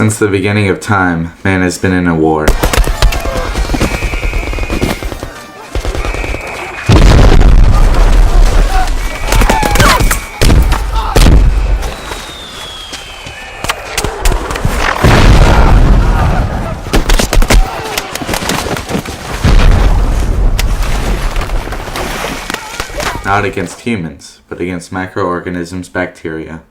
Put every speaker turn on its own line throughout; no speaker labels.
Since the beginning of time, man has been in a war. Not against humans, but against microorganisms, bacteria.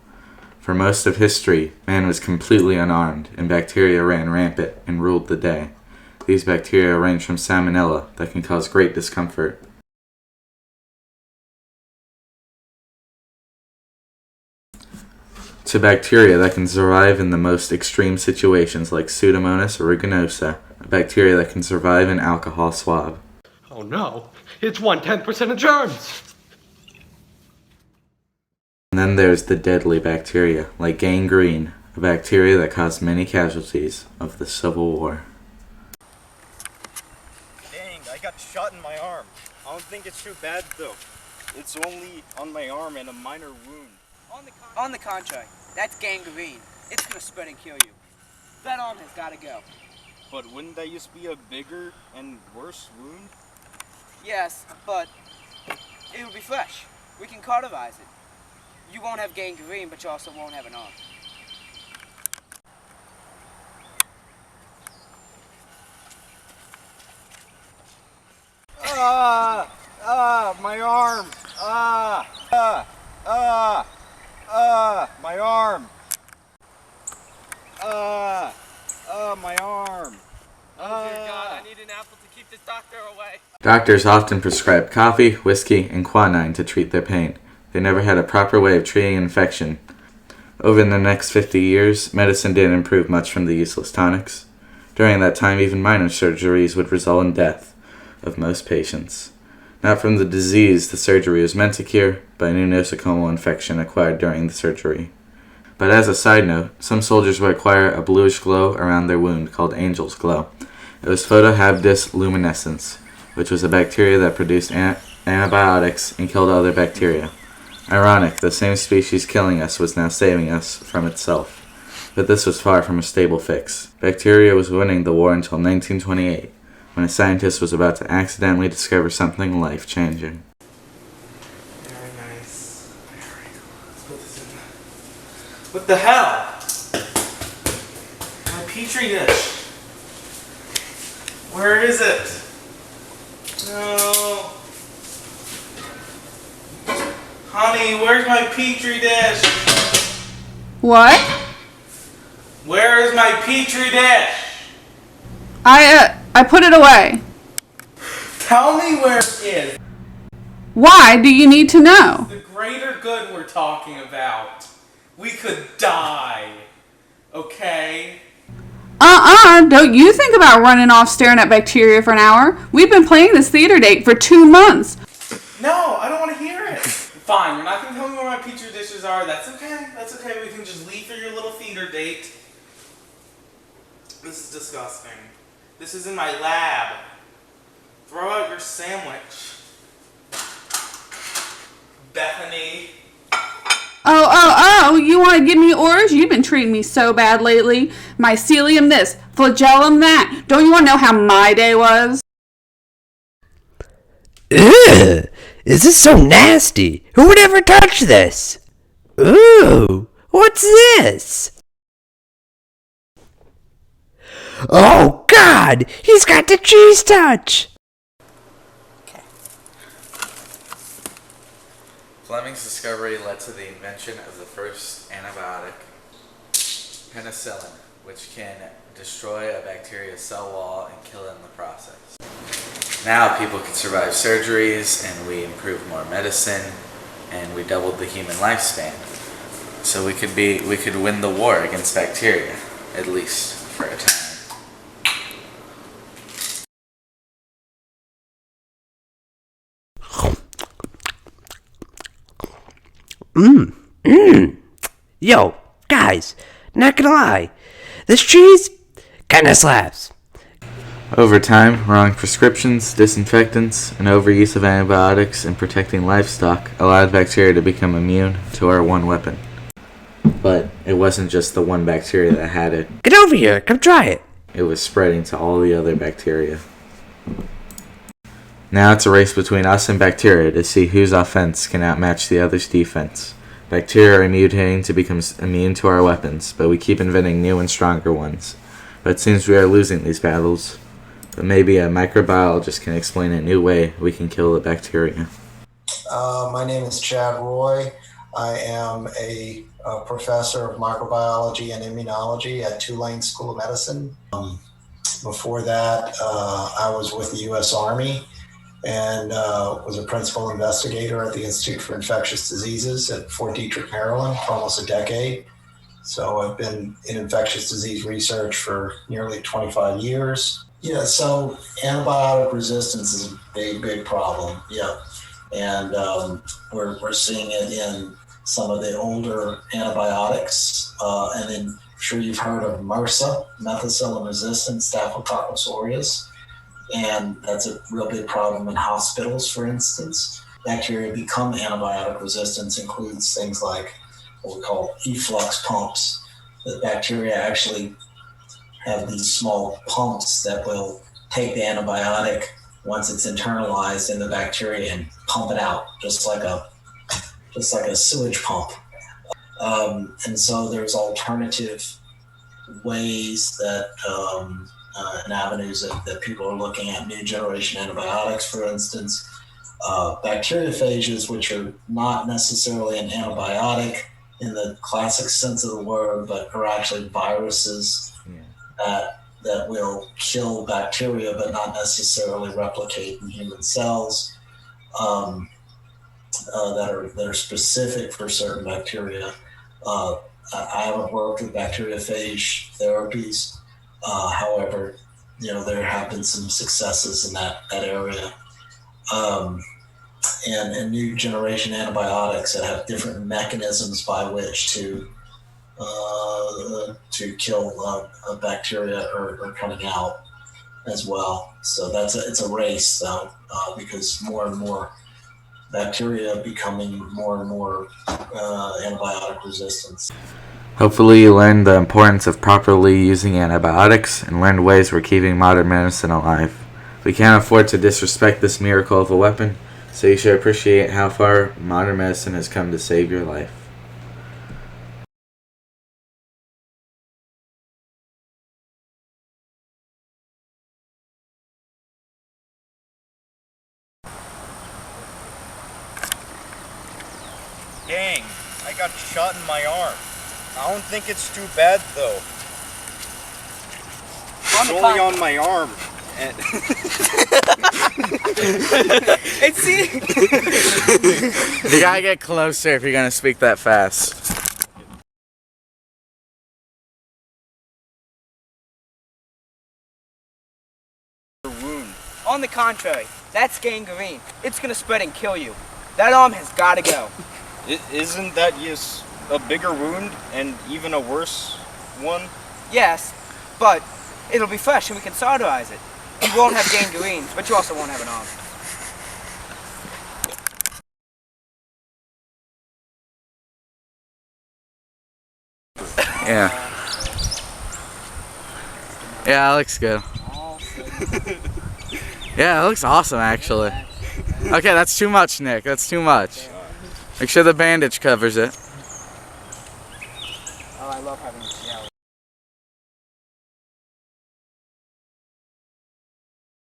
For most of history, man was completely unarmed, and bacteria ran rampant and ruled the day. These bacteria range from salmonella that can cause great discomfort, to bacteria that can survive in the most extreme situations like Pseudomonas aeruginosa, a bacteria that can survive an alcohol swab.
Oh no, it's 1/10% of germs!
And then there's the deadly bacteria, like gangrene, a bacteria that caused many casualties of the Civil War.
Dang, I got shot in my arm. I don't think it's too bad though. It's only on my arm and a minor wound.
On the contrary, that's gangrene. It's gonna spread and kill you. That arm has gotta go.
But wouldn't that just be a bigger and worse wound?
Yes, but it will be fresh. We can cauterize it. You won't have gangrene, but you also won't have an arm.
My arm! My arm! My arm!
Oh dear God, I need an apple to keep this doctor away.
Doctors often prescribe coffee, whiskey, and quinine to treat their pain. They never had a proper way of treating an infection. Over the next 50 years, medicine didn't improve much from the useless tonics. During that time, even minor surgeries would result in death of most patients. Not from the disease the surgery was meant to cure, but a new nosocomial infection acquired during the surgery. But as a side note, some soldiers would acquire a bluish glow around their wound called angel's glow. It was photohabdis luminescence, which was a bacteria that produced antibiotics and killed other bacteria. Ironic, the same species killing us was now saving us from itself. But this was far from a stable fix. Bacteria was winning the war until 1928, when a scientist was about to accidentally discover something life-changing.
Very nice. Very cool. Let's put this in. What the hell? My petri dish. Where is it? No. Honey, where's my petri dish?
What?
Where is my petri dish?
I put it away.
Tell me where it is.
Why do you need to know?
The greater good we're talking about. We could die. Okay?
Don't you think about running off staring at bacteria for an hour? We've been playing this theater date for 2 months.
No, I don't want to hear it. Fine, you're not going to tell me where my petri dishes are. That's okay. That's okay. We can just leave for your little theater date. This is disgusting. This is in my lab. Throw out your sandwich. Bethany.
Oh, you want to give me orders? You've been treating me so bad lately. Mycelium this, flagellum that. Don't you want to know how my day was?
Ugh! Is this so nasty? Who would ever touch this? Ooh! What's this? Oh God! He's got the cheese touch!
Flemming's discovery led to the invention of the first antibiotic, penicillin, which can destroy a bacteria's cell wall and kill it in the process. Now people can survive surgeries, and we improved more medicine, and we doubled the human lifespan. So we could win the war against bacteria, at least for a time.
Yo, guys, not gonna lie, this cheese kinda slaps.
Over time, wrong prescriptions, disinfectants, and overuse of antibiotics in protecting livestock allowed bacteria to become immune to our one weapon. But it wasn't just the one bacteria that had it.
Get over here. Come try it.
It was spreading to all the other bacteria. Now it's a race between us and bacteria to see whose offense can outmatch the other's defense. Bacteria are mutating to become immune to our weapons, but we keep inventing new and stronger ones. But it seems we are losing these battles. But maybe a microbiologist can explain a new way we can kill the bacteria.
My name is Chad Roy. I am a professor of microbiology and immunology at Tulane School of Medicine. Before that, I was with the U.S. Army and was a principal investigator at the Institute for Infectious Diseases at Fort Detrick, Maryland for almost a decade. So I've been in infectious disease research for nearly 25 years. Yeah, so antibiotic resistance is a big, big problem. Yeah. And we're seeing it in some of the older antibiotics. And then I'm sure you've heard of MRSA, methicillin-resistant Staphylococcus aureus. And that's a real big problem in hospitals, for instance. Bacteria become antibiotic resistance includes things like what we call efflux pumps. The bacteria actually have these small pumps that will take the antibiotic once it's internalized in the bacteria and pump it out, just like a sewage pump. And so there's alternative ways that and avenues that people are looking at, new generation antibiotics, for instance, bacteriophages, which are not necessarily an antibiotic in the classic sense of the word, but are actually viruses that will kill bacteria, but not necessarily replicate in human cells, that are specific for certain bacteria. I haven't worked with bacteriophage therapies. However, there have been some successes in that area. And new generation antibiotics that have different mechanisms by which to kill bacteria are coming out as well. So it's a race though, because more and more bacteria becoming more and more antibiotic resistance.
Hopefully you learned the importance of properly using antibiotics and learned ways we're keeping modern medicine alive. We can't afford to disrespect this miracle of a weapon, so you should appreciate how far modern medicine has come to save your life.
Dang, I got shot in my arm. I don't think it's too bad though. It's only on my arm. And
Hey, see?
You gotta get closer if you're gonna speak that fast.
On the contrary, that's gangrene. It's gonna spread and kill you. That arm has gotta go.
Isn't that just a bigger wound and even a worse one?
Yes, but it'll be fresh and we can cauterize it. You won't have gangrene, but you also won't have an arm.
Yeah. Yeah, it looks good. Yeah, it looks awesome actually. Okay, that's too much, Nick. That's too much. Make sure the bandage covers it.
Oh, I love having it. Yeah.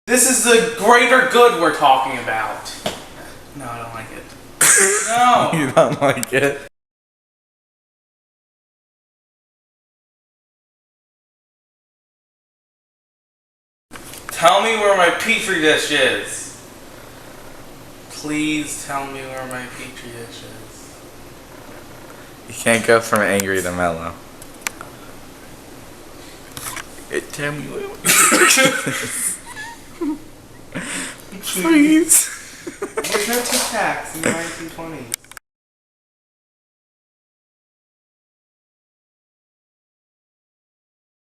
This is the greater good we're talking about. No, I don't like it. No!
You don't like it?
Tell me where my petri dish is. Please tell me where my petri dish is.
You can't go from angry to mellow. Tell me where Please.
There's no Tic Tacs in the 1920s.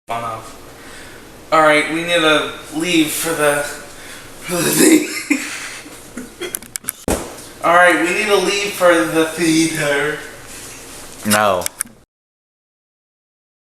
Fun of. Alright, we need to leave for the thing. Alright, we need to leave for the theater.
No,